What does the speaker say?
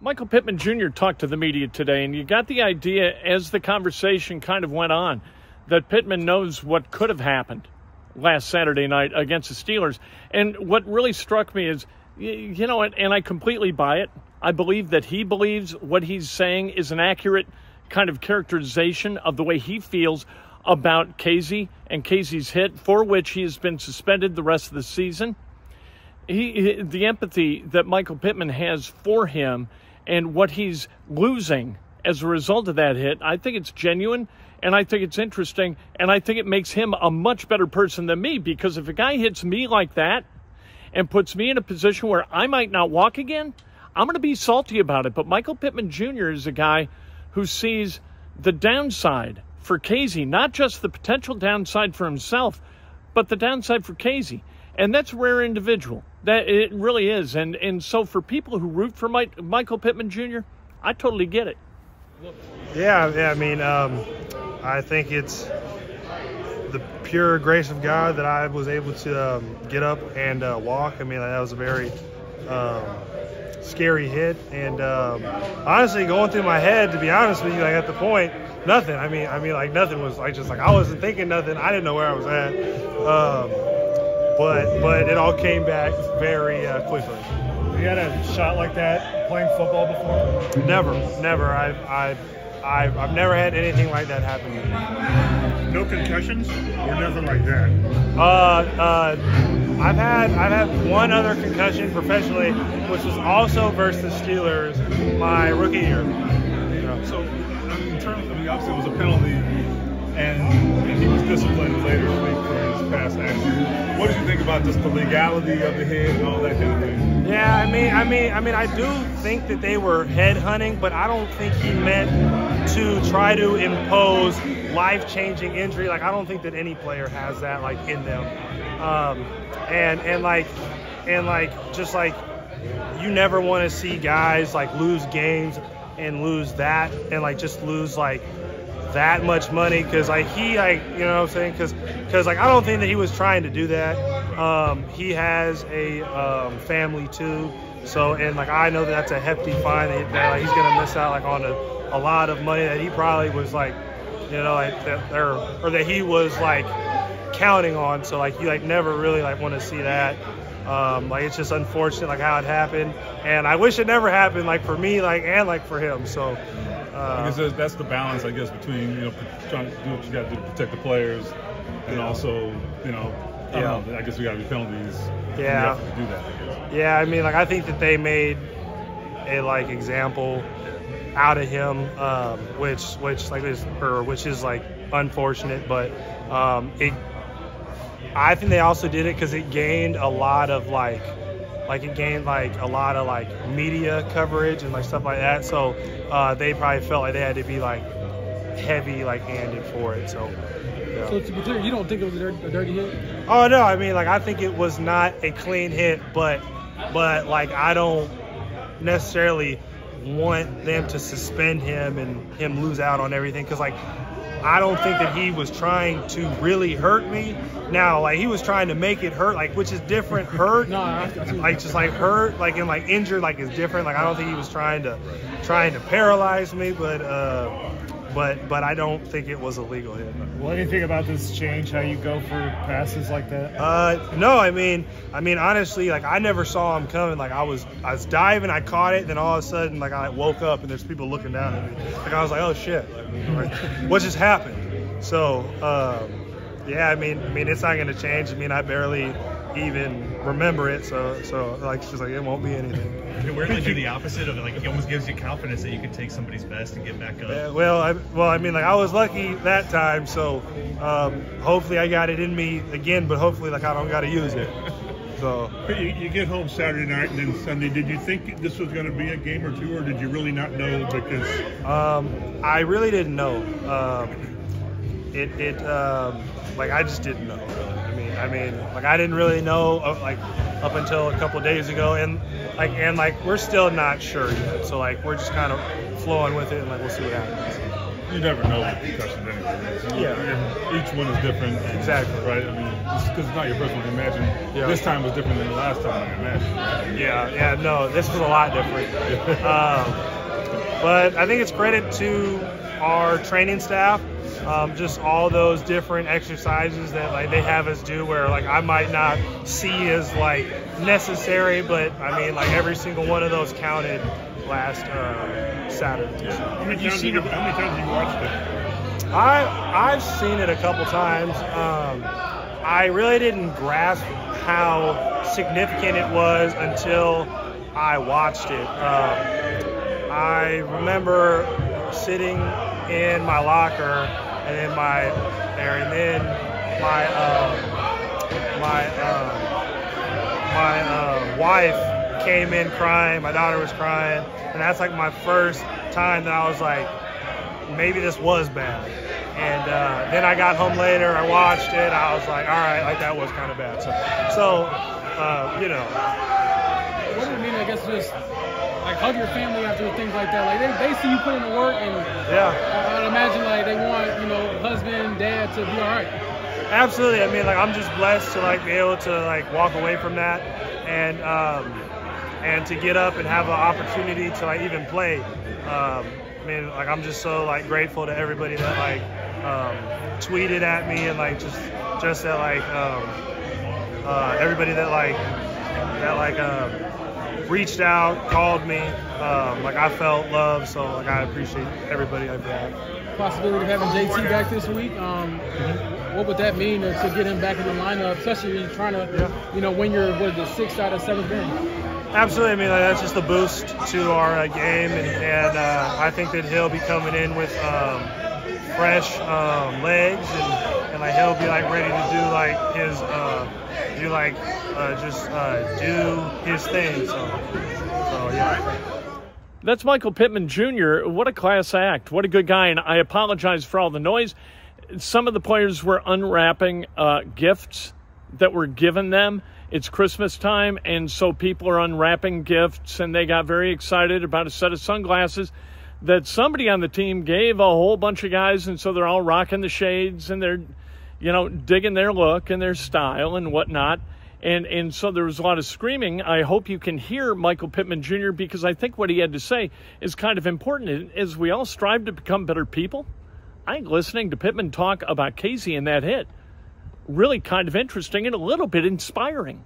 Michael Pittman Jr. talked to the media today, and you got the idea as the conversation kind of went on that Pittman knows what could have happened last Saturday night against the Steelers. And what really struck me is, you know, and I completely buy it. I believe that he believes what he's saying is an accurate kind of characterization of the way he feels about Kazee and Kazee's hit, for which he has been suspended the rest of the season. The empathy that Michael Pittman has for him and what he's losing as a result of that hit, I think it's genuine, and I think it's interesting, and I think it makes him a much better person than me, because if a guy hits me like that and puts me in a position where I might not walk again, I'm going to be salty about it. But Michael Pittman Jr. is a guy who sees the downside for Kazee, not just the potential downside for himself, but the downside for Kazee. And that's a rare individual. That it really is. And so for people who root for Michael Pittman Jr., I totally get it. Yeah, I mean, I think it's the pure grace of God that I was able to get up and walk. I mean, that was a very scary hit. And honestly, going through my head, to be honest with you, like at the point, nothing. I mean, like nothing was like just like I wasn't thinking nothing. I didn't know where I was at. But it all came back very quickly. You had a shot like that playing football before? Never. I've never had anything like that happen to me. No concussions or nothing like that? I've had one other concussion professionally, which was also versus the Steelers my rookie year. So in terms of, obviously it was a penalty, and he was disciplined later in the week for his past action. What did you think about just the legality of the hit and all that kind of thing? Yeah, I mean, I do think that they were head hunting, but I don't think he meant to try to impose life-changing injury. Like, I don't think that any player has that like in them. Just like you never want to see guys like lose games and lose that and like just lose like that much money, because like he like, you know what I'm saying, because like I don't think that he was trying to do that. He has a family too, so, and like I know that that's a hefty fine that like, he's gonna miss out like on a lot of money that he probably was like, you know, like that, or that he was like counting on. So like you like never really like want to see that. Like it's just unfortunate like how it happened, and I wish it never happened like for me like and like for him. So because that's the balance, I guess, between, you know, trying to do what you got to do to protect the players, and also, you know, I guess we got to be penalties. Yeah. To do that, I guess. Yeah, I mean, like I think that they made a like example out of him, which is like unfortunate, but I think they also did it because it gained a lot of media coverage and like stuff like that. So they probably felt like they had to be like heavy like handed for it. So yeah. So to be clear, you don't think it was a dirty hit? Oh no, I mean like I think it was not a clean hit, but like I don't necessarily want them to suspend him and him lose out on everything, because like I don't think that he was trying to really hurt me. Now, like he was trying to make it hurt, like, which is different. Hurt, like just like hurt, like and like injured, like is different. Like I don't think he was trying to paralyze me, but I don't think it was a legal hit. Will anything about this change how you go for passes like that? No, I mean honestly, like I never saw him coming. Like I was diving, I caught it, then all of a sudden like I woke up and there's people looking down at me. Like I was like, oh shit, like, what just happened? So yeah, I mean it's not gonna change. I mean I barely even remember it, so like it's just like it won't be anything. We're like do the opposite of it. Like it almost gives you confidence that you can take somebody's best and get back up. Yeah, well, I mean, like I was lucky that time, so hopefully I got it in me again. But hopefully, like I don't got to use it. So you get home Saturday night and then Sunday. Did you think this was going to be a game or two, or did you really not know? Because I really didn't know. Like I just didn't know. I mean, like I didn't really know like up until a couple of days ago, and we're still not sure yet. So like we're just kind of flowing with it, and like we'll see what happens. you never know with concussions anyway. Yeah. Each one is different. Exactly. Right? I mean, because it's not your first one. Imagine this time was different than the last time, I imagine. Right? Yeah, no, this was a lot different. But I think it's credit to our training staff, just all those different exercises that like they have us do where like I might not see as like necessary, but I mean like every single one of those counted last Saturday. Yeah. How many times have you watched it? I've seen it a couple times. I really didn't grasp how significant it was until I watched it. I remember sitting in my locker, and then my wife came in crying. My daughter was crying, and that's like my first time that I was like, maybe this was bad. And then I got home later, I watched it, I was like, all right, like that was kind of bad. So you know. What do you mean? I guess just like hug your family after things like that. Like they see you put in the work, and I'd imagine like they want husband, dad to be all right. Absolutely. I mean, like I'm just blessed to like be able to like walk away from that, and to get up and have an opportunity to like even play. I mean, like I'm just so like grateful to everybody that like tweeted at me and like just that like everybody that reached out, called me. Like I felt love, so like I appreciate everybody for that. Possibility of having JT back this week. What would that mean to get him back in the lineup, especially trying to win your 6th out of 7 games? Absolutely. I mean, like, that's just a boost to our game, and I think that he'll be coming in with fresh legs, and like he'll be like ready to do like his do his thing. So yeah. That's Michael Pittman Jr. What a class act. What a good guy. And I apologize for all the noise. Some of the players were unwrapping gifts that were given them. It's Christmas time, and so people are unwrapping gifts, and they got very excited about a set of sunglasses that somebody on the team gave a whole bunch of guys, and so they're all rocking the shades, and they're, digging their look and their style and whatnot. And so there was a lot of screaming. I hope you can hear Michael Pittman Jr. because I think what he had to say is kind of important. As we all strive to become better people, I think listening to Pittman talk about Kazee and that hit, really kind of interesting and a little bit inspiring.